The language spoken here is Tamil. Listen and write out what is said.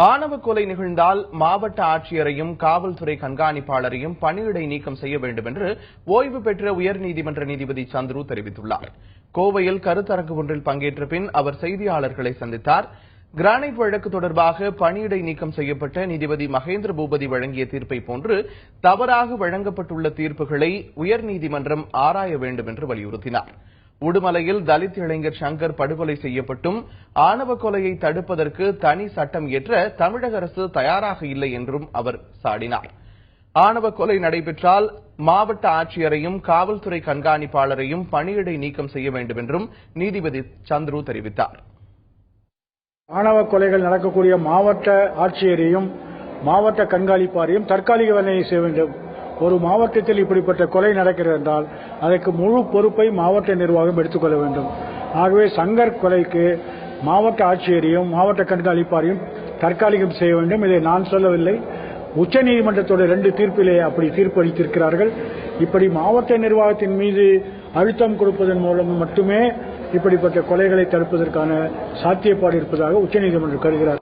ஆணவ கொலை நிகழ்ந்தால் மாவட்ட ஆட்சியரையும் காவல்துறை கண்காணிப்பாளரையும் பணியிடை நீக்கம் செய்ய வேண்டும் என்று ஓய்வு பெற்ற உயர்நீதிமன்ற நீதிபதி சந்துரு தெரிவித்துள்ளார். கோவையில் கருத்தரங்கு ஒன்றில் பங்கேற்ற பின் அவர் செய்தியாளர்களை சந்தித்தார். கிரானைட் வழக்கு தொடர்பாக பணியிடை நீக்கம் செய்யப்பட்ட நீதிபதி மகேந்திர பூபதி வழங்கிய தீர்ப்பை போன்று தவறாக வழங்கப்பட்டுள்ள தீர்ப்புகளை உயர்நீதிமன்றம் ஆராய வேண்டும் என்று வலியுறுத்தினார். உடுமலையில் தலித் இளைஞர் சங்கர் படுகொலை செய்யப்பட்டும் ஆணவ கொலையை தடுப்பதற்கு தனி சட்டம் இயற்ற தமிழக அரசு தயாராக இல்லை என்றும் அவர் சாடினார். ஆணவ கொலை நடைபெற்றால் மாவட்ட ஆட்சியரையும் காவல்துறை கண்காணிப்பாளரையும் பணியிடை நீக்கம் செய்ய வேண்டும் என்றும் நீதிபதி சந்துரு தெரிவித்தார். ஆணவ கொலைகள் நடக்கக்கூடிய மாவட்ட ஆட்சியரையும் மாவட்ட கண்காணிப்பாரையும் தற்காலிக வேலையை செய்ய வேண்டும். ஒரு மாவட்டத்தில் இப்படிப்பட்ட கொலை நடக்கிறது என்றால் அதற்கு முழு பொறுப்பை மாவட்ட நிர்வாகம் எடுத்துக்கொள்ள வேண்டும். ஆகவே சங்கர் கொலைக்கு மாவட்ட ஆட்சியரையும் மாவட்ட கண்காணிப்பாரையும் தற்காலிகம் செய்ய வேண்டும். இதை நான் சொல்லவில்லை, உச்சநீதிமன்றத்தோட 2 தீர்ப்பிலே அப்படி தீர்ப்பு அளித்திருக்கிறார்கள். இப்படி மாவட்ட நிர்வாகத்தின் மீது அழுத்தம் கொடுப்பதன் மூலம் மட்டுமே இப்படிப்பட்ட கொலைகளை தடுப்பதற்கான சாத்தியப்பாடு இருப்பதாக உச்சநீதிமன்றம் கருதுகிறார்.